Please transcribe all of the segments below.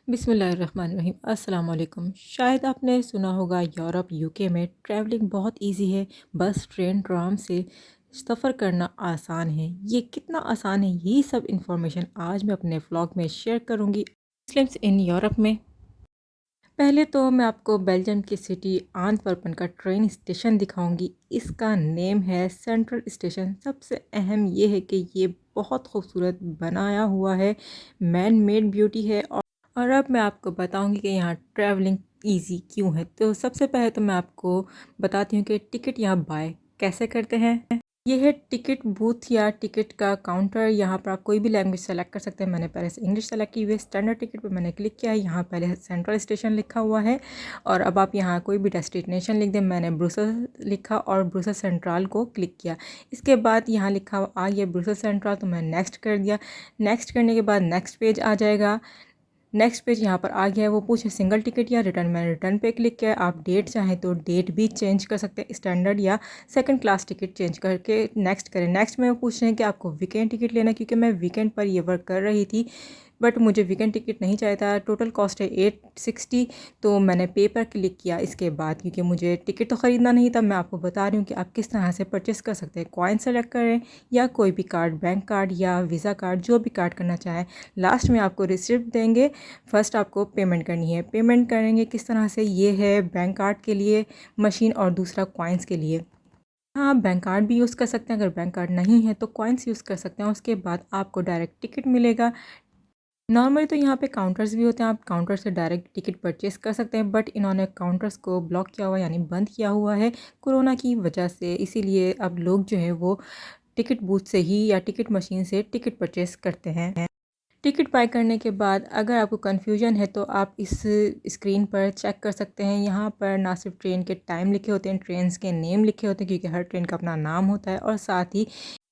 बिस्मिल्लाहिर्रहमानिर्रहीम अस्सलाम वालेकुम। शायद आपने सुना होगा यूरोप यूके में ट्रैवलिंग बहुत इजी है। बस ट्रेन ट्राम से सफ़र करना आसान है। ये कितना आसान है, यही सब इंफॉर्मेशन आज मैं अपने व्लॉग में शेयर करूँगी। मुस्लिम्स इन यूरोप में पहले तो मैं आपको बेल्जियम की सिटी आंतवर्पन का ट्रेन स्टेशन दिखाऊंगी। इसका नेम है सेंट्रल स्टेशन। सबसे अहम ये है कि ये बहुत खूबसूरत बनाया हुआ है, मैन मेड ब्यूटी है। और अब मैं आपको बताऊंगी कि यहाँ ट्रैवलिंग इजी क्यों है। तो सबसे पहले तो मैं आपको बताती हूँ कि टिकट यहाँ बाय कैसे करते हैं। ये है टिकट बूथ या टिकट का काउंटर। यहाँ पर आप कोई भी लैंग्वेज सेलेक्ट कर सकते हैं। मैंने पहले से इंग्लिश सेलेक्ट की हुई है। स्टैंडर्ड टिकट पर मैंने क्लिक किया है। यहाँ पहले सेंट्रल स्टेशन लिखा हुआ है और अब आप यहाँ कोई भी डेस्टिनेशन लिख दें। मैंने ब्रुसेल लिखा और ब्रुसेल सेंट्रल को क्लिक किया। इसके बाद यहाँ लिखा हुआ आ ये ब्रुसेल सेंट्रल, तो मैं नेक्स्ट कर दिया। नेक्स्ट करने के बाद नेक्स्ट पेज आ जाएगा। नेक्स्ट पेज यहाँ पर आ गया है। वो पूछे सिंगल टिकट या रिटर्न, मैंने रिटर्न पे क्लिक किया है। आप डेट चाहें तो डेट भी चेंज कर सकते हैं, स्टैंडर्ड या सेकंड क्लास टिकट चेंज करके नेक्स्ट करें। नेक्स्ट में वो पूछ रहे हैं कि आपको वीकेंड टिकट लेना है, क्योंकि मैं वीकेंड पर ये वर्क कर रही थी बट मुझे वीकेंड टिकट नहीं चाहिए था। टोटल कॉस्ट है 860, तो मैंने पे पर क्लिक किया। इसके बाद क्योंकि मुझे टिकट तो ख़रीदना नहीं था, मैं आपको बता रही हूँ कि आप किस तरह से परचेस कर सकते हैं। कॉइन सेलेक्ट करें या कोई भी कार्ड, बैंक कार्ड या वीज़ा कार्ड, जो भी कार्ड करना चाहें। लास्ट में आपको रिसिप्ट देंगे। फ़र्स्ट आपको पेमेंट करनी है। पेमेंट करेंगे किस तरह से, ये है बैंक कार्ड के लिए मशीन और दूसरा कॉइन्स के लिए। हाँ, आप बैंक कार्ड भी यूज़ कर सकते हैं। अगर बैंक कार्ड नहीं है तो कॉइन्स यूज़ कर सकते हैं। उसके बाद आपको डायरेक्ट टिकट मिलेगा। नॉर्मली तो यहाँ पे काउंटर्स भी होते हैं, आप काउंटर से डायरेक्ट टिकट परचेस कर सकते हैं, बट इन्होंने काउंटर्स को ब्लॉक किया हुआ यानी बंद किया हुआ है कोरोना की वजह से। इसीलिए अब लोग जो है वो टिकट बूथ से ही या टिकट मशीन से टिकट परचेस करते हैं। टिकट बाय करने के बाद अगर आपको कन्फ्यूजन है तो आप इस स्क्रीन पर चेक कर सकते हैं। यहाँ पर ना सिर्फ ट्रेन के टाइम लिखे होते हैं, ट्रेन्स के नेम लिखे होते हैं, क्योंकि हर ट्रेन का अपना नाम होता है, और साथ ही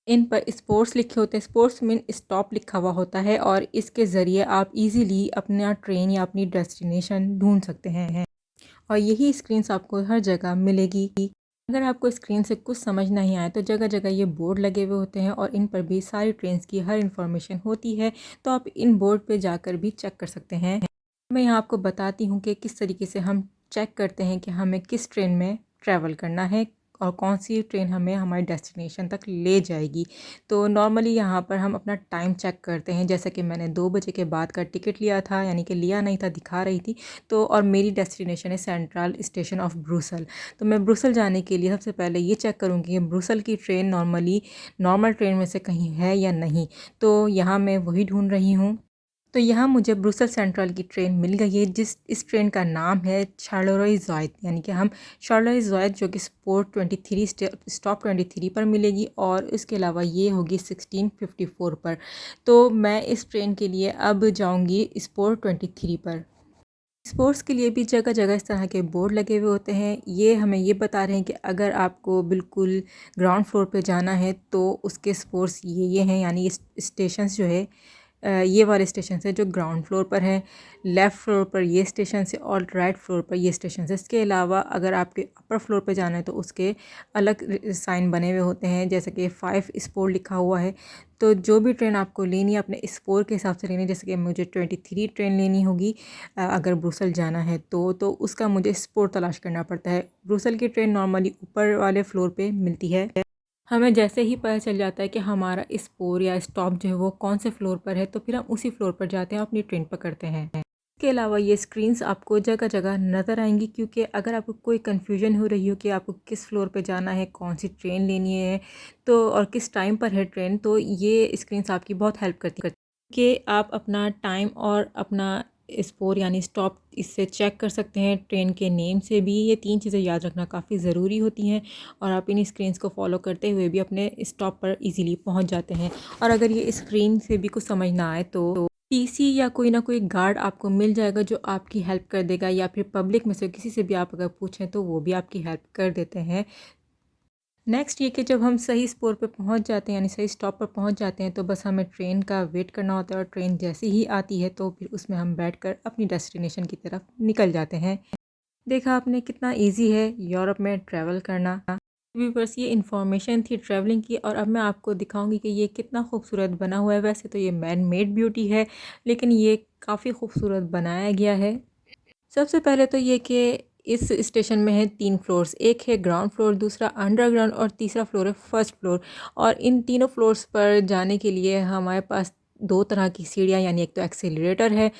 इन पर स्पोर्ट्स लिखे होते हैं। स्पोर्ट्स मीन स्टॉप लिखा हुआ होता है और इसके ज़रिए आप इजीली अपना ट्रेन या अपनी डेस्टिनेशन ढूंढ सकते हैं। और यही स्क्रीन्स आपको हर जगह मिलेगी। अगर आपको स्क्रीन से कुछ समझ नहीं आए तो जगह जगह ये बोर्ड लगे हुए होते हैं और इन पर भी सारी ट्रेन्स की हर इन्फॉर्मेशन होती है, तो आप इन बोर्ड पे जाकर भी चेक कर सकते हैं। मैं यहाँ आपको बताती हूँ कि किस तरीके से हम चेक करते हैं कि हमें किस ट्रेन में ट्रैवल करना है और कौन सी ट्रेन हमें हमारी डेस्टिनेशन तक ले जाएगी। तो नॉर्मली यहाँ पर हम अपना टाइम चेक करते हैं। जैसे कि मैंने 2 बजे के बाद का टिकट लिया था, यानी कि लिया नहीं था, दिखा रही थी। तो और मेरी डेस्टिनेशन है सेंट्रल स्टेशन ऑफ ब्रुसेल। तो मैं ब्रुसेल जाने के लिए सबसे पहले ये चेक करूँगी कि ब्रुसेल की ट्रेन नॉर्मल ट्रेन में से कहीं है या नहीं। तो यहाँ मैं वही ढूँढ रही हूँ। तो यहाँ मुझे ब्रुसेल सेंट्रल की ट्रेन मिल गई है। इस ट्रेन का नाम है शार्लोरोई ज़ॉयट, यानी कि हम शार्लोरोई ज़ॉयट, जो कि स्पोर्ट 23 स्टॉप 23 पर मिलेगी, और इसके अलावा ये होगी 1654 पर। तो मैं इस ट्रेन के लिए अब जाऊंगी स्पोर्ट 23 पर। स्पोर्ट्स के लिए भी जगह जगह इस तरह के बोर्ड लगे हुए होते हैं। ये हमें ये बता रहे हैं कि अगर आपको बिल्कुल ग्राउंड फ्लोर पे जाना है तो उसके स्पोर्ट्स ये हैं, यानी इस स्टेशंस जो है ये वाले स्टेशन है जो ग्राउंड फ्लोर पर है। लेफ़्ट फ्लोर पर ये स्टेशन है और राइट फ्लोर पर ये स्टेशन है। इसके अलावा अगर आपके अपर फ्लोर पर जाना है तो उसके अलग साइन बने हुए होते हैं, जैसे कि 5 स्पोर लिखा हुआ है। तो जो भी ट्रेन आपको लेनी है अपने स्पोर के हिसाब से लेनी है। जैसे कि मुझे 23 ट्रेन लेनी होगी अगर ब्रुसेल जाना है तो उसका मुझे स्पोर तलाश करना पड़ता है। ब्रुसेल की ट्रेन नॉर्मली ऊपर वाले फ्लोर पे मिलती है। हमें जैसे ही पता चल जाता है कि हमारा स्पोर या स्टॉप जो है वो कौन से फ्लोर पर है, तो फिर हम उसी फ्लोर पर जाते हैं, अपनी ट्रेन पकड़ते हैं। इसके अलावा ये स्क्रीन्स आपको जगह जगह नज़र आएंगी, क्योंकि अगर आपको कोई कन्फ्यूजन हो रही हो कि आपको किस फ्लोर पे जाना है, कौन सी ट्रेन लेनी है, तो और किस टाइम पर है ट्रेन, तो ये स्क्रीन्स आपकी बहुत हेल्प करती कि आप अपना टाइम और अपना स्पोर यानी स्टॉप इससे चेक कर सकते हैं। ट्रेन के नेम से भी ये 3 चीज़ें याद रखना काफ़ी ज़रूरी होती हैं, और आप इन स्क्रीन्स को फॉलो करते हुए भी अपने स्टॉप पर इजीली पहुंच जाते हैं। और अगर ये स्क्रीन से भी कुछ समझ ना आए तो टीसी या कोई ना कोई गार्ड आपको मिल जाएगा जो आपकी हेल्प कर देगा, या फिर पब्लिक में से किसी से भी आप अगर पूछें तो वो भी आपकी हेल्प कर देते हैं। नेक्स्ट ये कि जब हम सही स्पोर पे पहुंच जाते हैं, यानी सही स्टॉप पर पहुंच जाते हैं, तो बस हमें ट्रेन का वेट करना होता है, और ट्रेन जैसे ही आती है तो फिर उसमें हम बैठकर अपनी डेस्टिनेशन की तरफ निकल जाते हैं। देखा आपने कितना इजी है यूरोप में ट्रैवल करना। व्यूवर्स, ये इन्फॉर्मेशन थी ट्रैवलिंग की, और अब मैं आपको दिखाऊंगी कि ये कितना खूबसूरत बना हुआ है। वैसे तो ये मैन मेड ब्यूटी है, लेकिन ये काफ़ी खूबसूरत बनाया गया है। सबसे पहले तो ये कि इस स्टेशन में है 3 फ्लोर्स, एक है ग्राउंड फ्लोर, दूसरा अंडरग्राउंड और तीसरा फ्लोर है फर्स्ट फ्लोर। और इन तीनों फ्लोर्स पर जाने के लिए हमारे पास 2 तरह की सीढ़ियाँ, यानी एक तो एक्सेलरेटर है,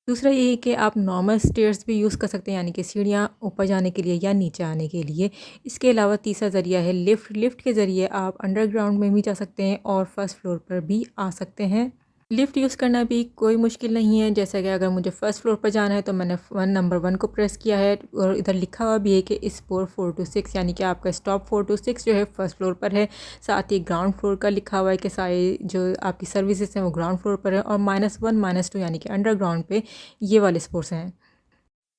दूसरा ये है कि आप नॉर्मल स्टेयर्स भी यूज़ कर सकते हैं, यानी कि सीढ़ियाँ ऊपर जाने के लिए या नीचे आने के लिए। इसके अलावा तीसरा ज़रिया है लिफ्ट। लिफ्ट के ज़रिए आप अंडरग्राउंड में भी जा सकते हैं और फर्स्ट फ्लोर पर भी आ सकते हैं। लिफ्ट यूज़ करना भी कोई मुश्किल नहीं है। जैसा कि अगर मुझे फ़र्स्ट फ्लोर पर जाना है तो मैंने नंबर 1 को प्रेस किया है, और इधर लिखा हुआ भी है कि इस स्पोर 4 to 6, यानी कि आपका स्टॉप 4 to 6 जो है फर्स्ट फ्लोर पर है। साथ ही ग्राउंड फ्लोर का लिखा हुआ है कि सारी जो आपकी सर्विसेज हैं वो ग्राउंड फ्लोर पर है, और -1 -2 यानी कि अंडरग्राउंड पे ये वाले स्पोर्ट्स हैं।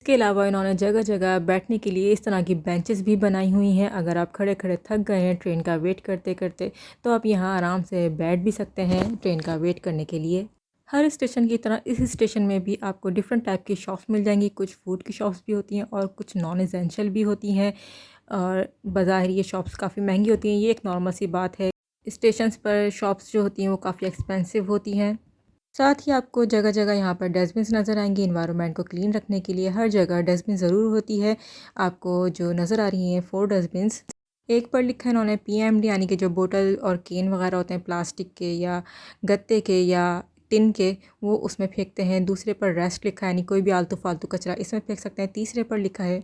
इसके अलावा इन्होंने जगह जगह बैठने के लिए इस तरह की बेंचेस भी बनाई हुई हैं। अगर आप खड़े खड़े थक गए हैं ट्रेन का वेट करते करते, तो आप यहाँ आराम से बैठ भी सकते हैं ट्रेन का वेट करने के लिए। हर स्टेशन की तरह इस स्टेशन में भी आपको डिफरेंट टाइप की शॉप्स मिल जाएंगी। कुछ फूड की शॉप्स भी होती हैं और कुछ नॉन एसेंशियल भी होती हैं, और बाज़ाहिर ये शॉप्स काफ़ी महंगी होती हैं, ये एक नॉर्मल सी बात है। स्टेशंस पर शॉप्स जो होती हैं वो काफ़ी एक्सपेंसिव होती हैं। साथ ही आपको जगह जगह यहाँ पर डस्टबिन्स नज़र आएंगे। इन्वायरमेंट को क्लीन रखने के लिए हर जगह डस्टबिन ज़रूर होती है। आपको जो नज़र आ रही हैं 4 डस्टबिन्स, एक पर लिखा है इन्होंने पीएमडी, यानी कि जो बोतल और केन वगैरह होते हैं प्लास्टिक के या गत्ते के या टिन के, वो उसमें फेंकते हैं। दूसरे पर रेस्ट लिखा है, यानी कोई भी आलतू फालतू कचरा इसमें फेंक सकते हैं। तीसरे पर लिखा है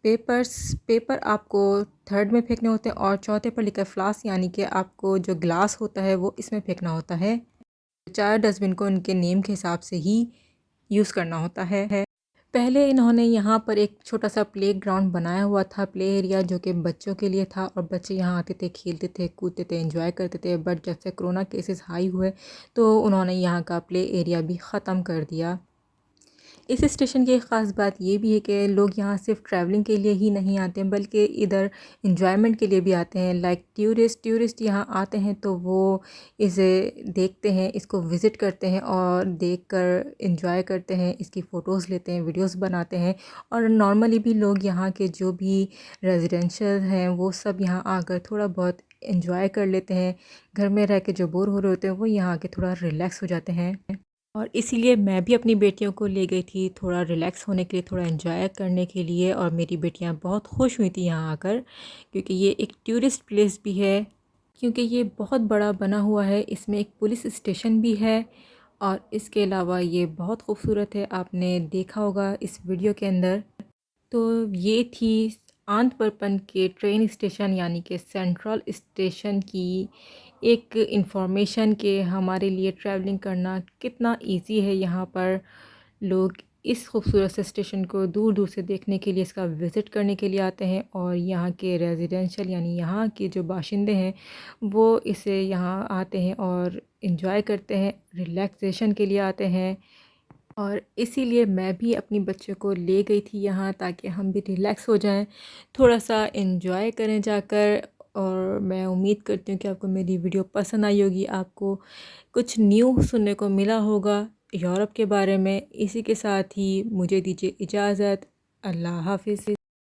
पेपर आपको थर्ड में फेंकने होते हैं, और चौथे पर लिखा है फ्लास्क, यानी कि आपको जो ग्लास होता है वो इसमें फेंकना होता है। 4 डस्टबिन को उनके नेम के हिसाब से ही यूज़ करना होता है। पहले इन्होंने यहाँ पर एक छोटा सा प्ले ग्राउंड बनाया हुआ था, प्ले एरिया, जो कि बच्चों के लिए था, और बच्चे यहाँ आते थे, खेलते थे, कूदते थे, एंजॉय करते थे। बट जब से कोरोना केसेस हाई हुए तो उन्होंने यहाँ का प्ले एरिया भी ख़त्म कर दिया। इस स्टेशन की एक ख़ास बात ये भी है कि लोग यहाँ सिर्फ ट्रैवलिंग के लिए ही नहीं आते हैं, बल्कि इधर इंजॉयमेंट के लिए भी आते हैं। लाइक टूरिस्ट यहाँ आते हैं तो वो इसे देखते हैं, इसको विज़िट करते हैं, और देखकर इंजॉय करते हैं, इसकी फ़ोटोज़ लेते हैं, वीडियोस बनाते हैं। और नॉर्मली भी लोग यहाँ के जो भी रेजिडेंशियल हैं वो सब यहाँ आकर थोड़ा बहुत इंजॉय कर लेते हैं। घर में रह के जो बोर हो रहे होते हैं वो यहाँ आके थोड़ा रिलैक्स हो जाते हैं। और इसीलिए मैं भी अपनी बेटियों को ले गई थी थोड़ा रिलैक्स होने के लिए, थोड़ा एंजॉय करने के लिए, और मेरी बेटियां बहुत खुश हुई थी यहाँ आकर, क्योंकि ये एक टूरिस्ट प्लेस भी है, क्योंकि ये बहुत बड़ा बना हुआ है। इसमें एक पुलिस स्टेशन भी है, और इसके अलावा ये बहुत खूबसूरत है, आपने देखा होगा इस वीडियो के अंदर। तो ये थी आंतपरपन के ट्रेन स्टेशन, यानी कि सेंट्रल स्टेशन की एक इंफॉर्मेशन के हमारे लिए ट्रैवलिंग करना कितना इजी है। यहाँ पर लोग इस खूबसूरत से स्टेशन को दूर दूर से देखने के लिए, इसका विज़िट करने के लिए आते हैं, और यहाँ के रेजिडेंशियल यानी यहाँ के जो बाशिंदे हैं वो इसे यहाँ आते हैं और इन्जॉय करते हैं, रिलैक्सेशन के लिए आते हैं। और इसीलिए मैं भी अपनी बच्चों को ले गई थी यहाँ, ताकि हम भी रिलैक्स हो जाएं, थोड़ा सा इन्जॉय करें जाकर। और मैं उम्मीद करती हूँ कि आपको मेरी वीडियो पसंद आई होगी, आपको कुछ न्यू सुनने को मिला होगा यूरोप के बारे में। इसी के साथ ही मुझे दीजिए इजाज़त। अल्लाह हाफ़िज़।